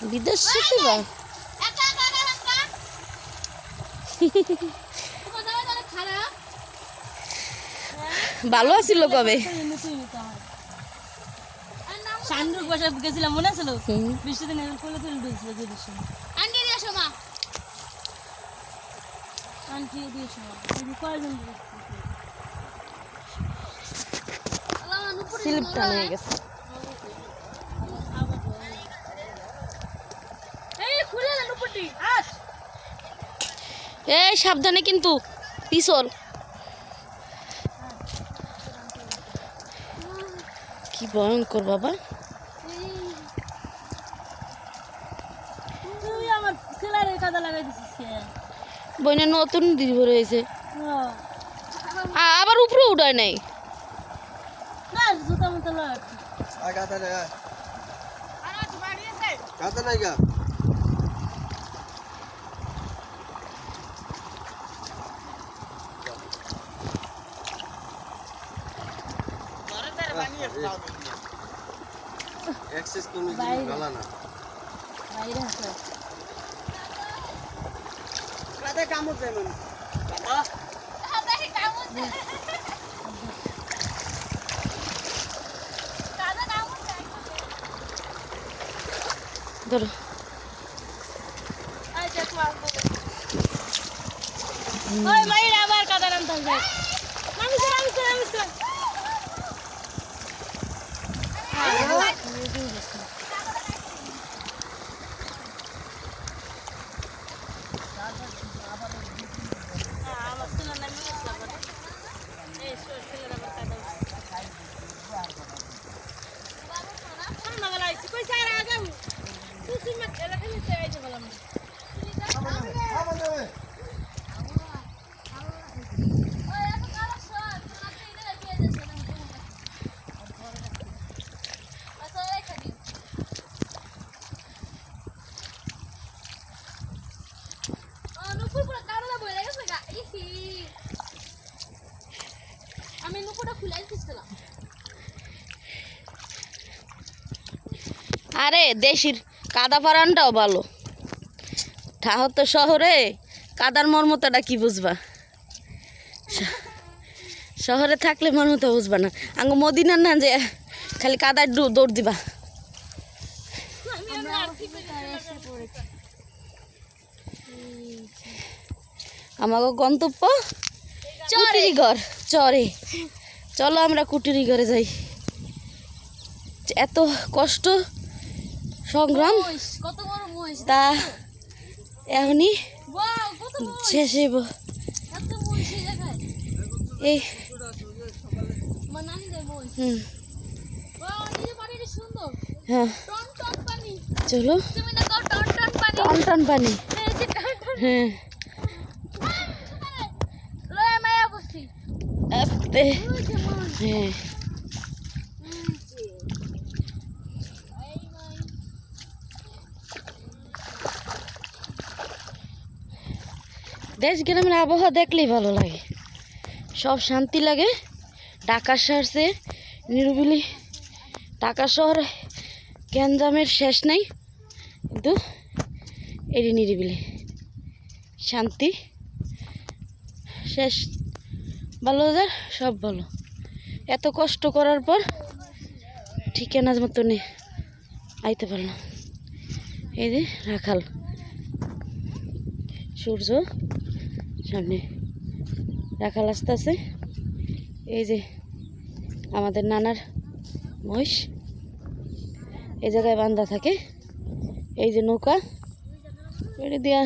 বিদেশে বা ভালো আছিল কবে সান্ডুর বসে গেছিলাম মনে আছে বৃষ্টি দিন কোলে তুলে দিয়েছিল যে বৃষ্টি আন্টি দিয়েছো মা আন্টি দিয়েছো কয়জন স্লিপটা নিয়ে গেছে এই সাবধানে কিন্তু পিছল কি ভয়ঙ্কর বাবা তুই আমার সেলারে কাদা লাগাই দিছিস বইনে নতুন দিদি ভরে হয়েছে আবার উপরে উঠায় নাই না জুতা মতো লয় গাতা নাই গাতা নাই গা एक्सेस कोन गला ना বাইরে আছে কাদা কামড় দেয় মানে বাবা কাদা কামড় দেয় কাদা কামড় দেয় ধরো আই দেখ মারবো ওই মাইরা আবার কাদা রান্তা যায় নামিস আমি নুপুরটা খুলে দিছিলাম আরে দেশির কাদা ফারানটাও ভালো ঠাহর তো শহরে কাদার মর্মতাটা কি বুঝবা শহরে থাকলে মর্মতা বুঝবা না আঙ্গ মদিনার না যে খালি কাদার দৌড় দিবা আমাকে গন্তব্য কুটিরি ঘর চরে চলো আমরা কুটিরি ঘরে যাই এত কষ্ট সংগ্রাম কত বড় মহিষ তা এখনই ওয়াও কত বড় শেষ হইব এত মহিষ এই জায়গায় এই মানানি দেয় মহিষ ওয়াও এই পানিটা সুন্দর হ্যাঁ টন টন পানি চলো তুমি না কও টন টন পানি টন টন পানি এই যে টন টন হ্যাঁ লয় মায়া বসি আস্তে হ্যাঁ দেশ গ্রামের আবহাওয়া দেখলেই ভালো লাগে সব শান্তি লাগে ঢাকা শহরে নিরিবিলি ঢাকা শহরে গ্যাঞ্জামের শেষ নাই কিন্তু এরই নিরিবিলি শান্তি শেষ ভালো যার সব ভালো এত কষ্ট করার পর ঠিকানার মতো নিয়ে আইতে পারলাম এই যে রাখাল সূর্য সামনে রাখাল আসতে আছে এই যে আমাদের নানার মহিষ এই জায়গায় বান্ধা থাকে এই যে নৌকা এটা দিয়া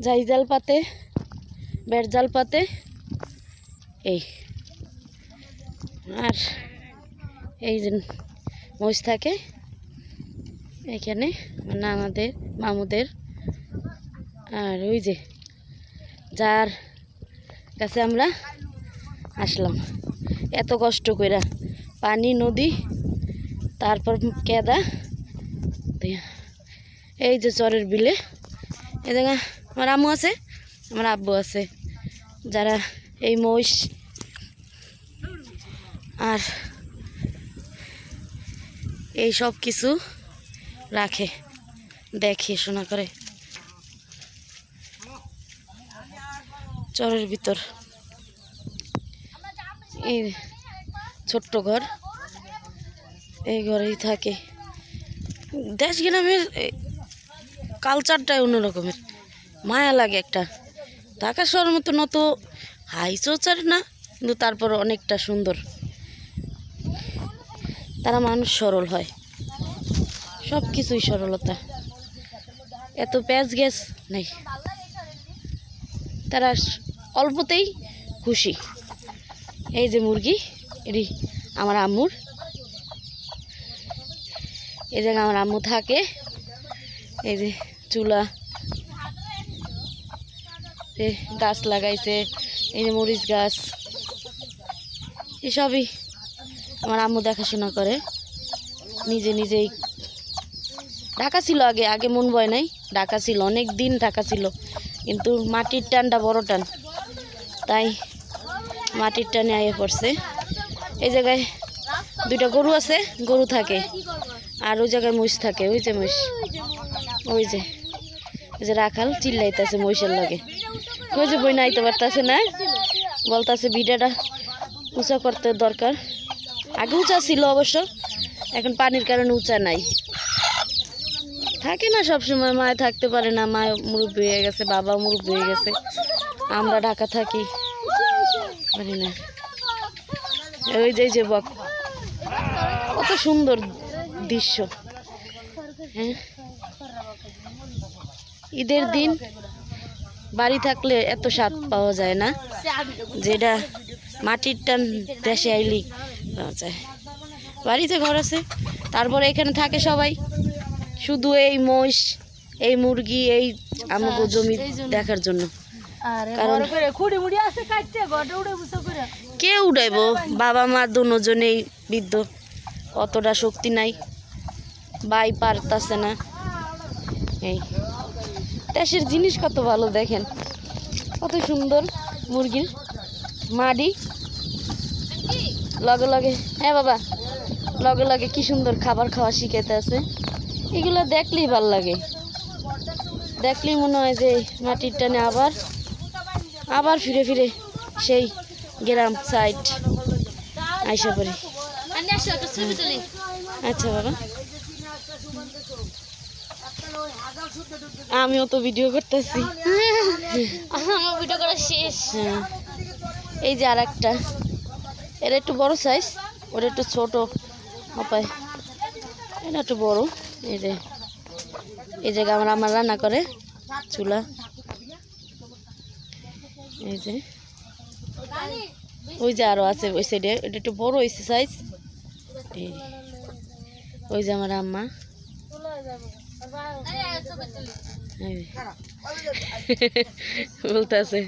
যাই জাল পাতে বেড় জাল পাতে এই আর এই যে মহিষ থাকে এখানে নানাদের মামুদের আর ওই যে যার কাছে আমরা আসলাম এত কষ্ট কইরা পানি নদী তারপর কেদা এই যে চরের বিলে এই জায়গা আমার আম্মু আছে আমার আব্বু আছে যারা এই মহিষ আর এই সব কিছু রাখে, দেখে শোনা করে। চরের ভিতর এই ছোট্ট ঘর, এই ঘরেই থাকে। দেশ গ্রামের কালচারটাই অন্যরকমের, মায়া লাগে একটা। ঢাকা শহরের মতো নত হাই সোচার না, কিন্তু তারপর অনেকটা সুন্দর। তারা মানুষ সরল হয়, সব কিছুই সরলতা, এত প্যাঁচ গ্যাস নেই। তারা অল্পতেই খুশি। এই যে মুরগি, এটি আমার আম্মুর। এই জায়গায় আমার আম্মু থাকে। এই যে চুলা, গাছ লাগাইছে, এই যে মরিচ গাছ, এসবই আমার আম্মু দেখাশোনা করে নিজে নিজেই। ঢাকা ছিল আগে, আগে মন ভয় নাই, ঢাকা ছিল অনেক দিন, ঢাকা ছিল, কিন্তু মাটির টানটা বড় টান, তাই মাটির টানে আইয়ে পড়ছে। এই জায়গায় দুইটা গরু আছে, গরু থাকে, আর ওই জায়গায় মহিষ থাকে। ওই যে মহিষ, ওই যে রাখাল চিল্লাইতেছে মহিষের লাগে। ওই যে বই নাইতে পারতেছে না, বলতেছে ভিডিওটা উঁচা করতে দরকার। আগে উঁচা ছিল অবশ্য, এখন পানির কারণে উঁচা নাই। থাকে না সবসময়, মায় থাকতে পারে না, মায় মুরব্বী হয়ে গেছে, বাবা মুরব্বী হয়ে গেছে, আমরা ঢাকা থাকি, পারি না। ওই যে বক, কত সুন্দর দৃশ্য। হ্যাঁ, ঈদের দিন বাড়ি থাকলে এত স্বাদ পাওয়া যায় না, যেটা মাটির টান দেশে আইলেই পাওয়া যায়। বাড়িতে ঘর আছে, তারপরে এখানে থাকে সবাই, শুধু এই মহিষ, এই মুরগি, এই আমাকে জমি দেখার জন্য। কারণ কে উড়াইব, বাবা মা দুজনেই বৃদ্ধ, অতটা শক্তি নাই, ভাই পারতাছে না। এই দেশের জিনিস কত ভালো, দেখেন কত সুন্দর। মুরগির মাড়ি লগে লগে, হ্যাঁ বাবা, লগে লগে কি সুন্দর খাবার খাওয়া শিখাইতে আছে। এগুলো দেখলেই ভাল লাগে, দেখলেই মনে হয় যে মাটির টানে আবার ফিরে ফিরে সেই গ্রাম সাইড আইসা পড়ি। আচ্ছা বাবা, আমিও তো ভিডিও করতেছি, আমার ভিডিও করা শেষ। হ্যাঁ, এই যে আর একটা, এটা একটু বড় সাইজ, ওটা একটু ছোট পায়, এটা একটু বড়। এই জায়গায় আমার রান্না করে চুলা। এই যে ওই যে আরো আছে ওই সাইডে, এটা একটু বড় হয়েছে সাইজ। ওই যে আমার আম্মা বলতেছে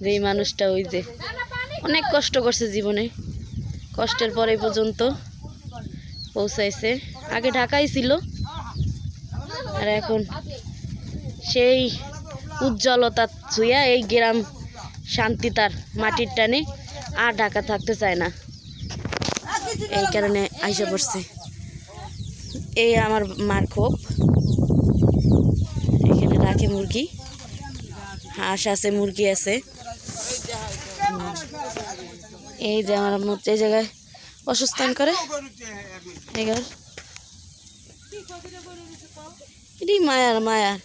যে এই মানুষটা ওই যে অনেক কষ্ট করছে জীবনে, কষ্টের পরে পর্যন্ত পৌঁছাইছে। আগে ঢাকায় ছিল, আর এখন সেই উজ্জ্বলতা ছুঁয়া এই গ্রাম শান্তি, তার মাটির টানে আর ঢাকা থাকতে চায় না, এই কারণে আইসা পড়ছে। এই আমার মার খোপ, এখানে রাখে মুরগি, হাঁস আছে, মুরগি আছে। এই যে আমার এই জায়গায় অসুস্থান করে, এটি মায়ার।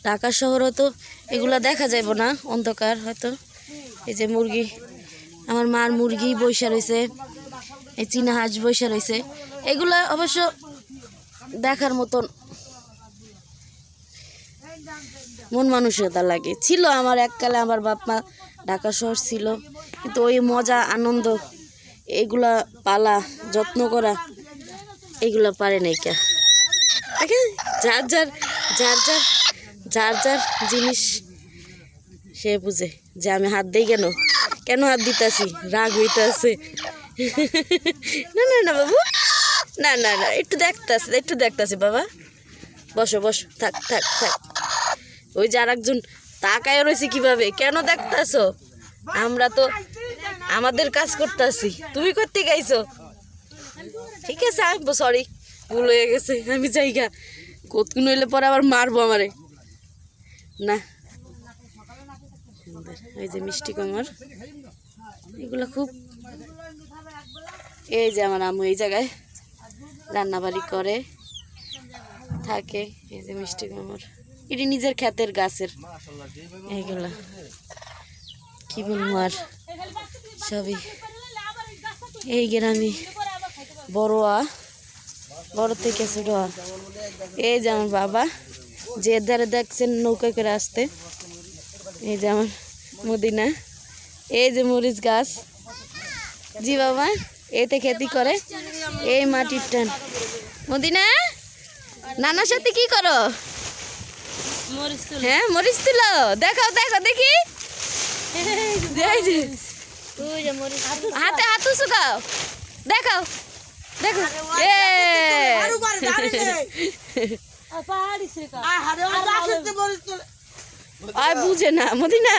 ঢাকা শহরও তো এগুলা দেখা যাইব না, অন্ধকার হয়তো। এই যে মুরগি, আমার মার মুরগি বৈশা রয়েছে, এই চীনা হাঁস বৈশা রয়েছে, এগুলা অবশ্য দেখার মতন মন মানসিকতা লাগে। ছিল আমার এককালে, আমার বাপ মা ঢাকা শহর ছিল, কিন্তু ওই মজা আনন্দ এগুলা পালা যত্ন করা এগুলা পারে নাই। কে যার যার যার যার যার যার জিনিস সে বুঝে যে আমি হাত দিই কেন হাত দিতেছি, রাগ হইতেছে। না না না বাবু, না না না, একটু দেখতেছি বাবা, বসো থাক। ওই যে আর একজন তাকায় রয়েছে কিভাবে, কেন দেখতেছো? আমরা তো আমাদের কাজ করতেছি, তুমি করতে গাইছো। ঠিক আছে, আমি সরি, ভুল হয়ে গেছে, আমি জায়গা কতক্ষণ হইলে পরে আবার মারবো আমারে না। এই যে মিষ্টি কুমড়, এগুলো খুব, এই যে আমার আম্মু এই জায়গায় রান্নাবাড়ি করে থাকে। এই যে মিষ্টি কুমড়, এটি নিজের ক্ষেতের গাছের, এইগুলা কি বলবো আর সবই এই গ্রামে বড়োয়া, বড় থেকে ছোটোয়া। এই যে আমার বাবা, যে ধারে দেখছেন নৌকা করে আসতে, এই যে আমার মদিনা, এই যে মরিচ গাছ, জি বাবা এতে খেতি করে, এই মাটির টান। মদিনা নানার সাথে কি করো? মরিচ তুল হ্যাঁ মরিচ তুলো, দেখাও দেখো দেখি, এই যে ওই যে মরিচ হাতে হাত শুকাও, দেখাও দেখো, পাহাড়ি ছিল আর বুঝে না মদিনা,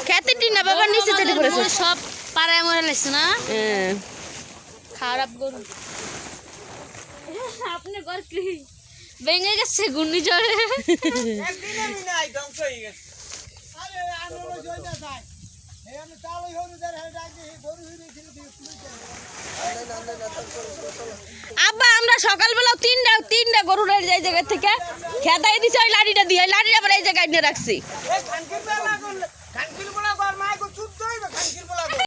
খেতে টিনা বাবার নিচে চেটে পড়েছে সব পাড়ায় মরে লাগছে না হ্যাঁ। খারাপ গরু আপনি ঘর কি ভেঙে গেছে ঘূর্ণিঝড়ে আব্বা আমরা সকালবেলা তিনটা গরুর এই জায়গা থেকে খেদাই দিছি, ওই লাঠিটা দিয়ে, ওই লাঠিটা আবার এই জায়গায় নিয়ে রাখছি।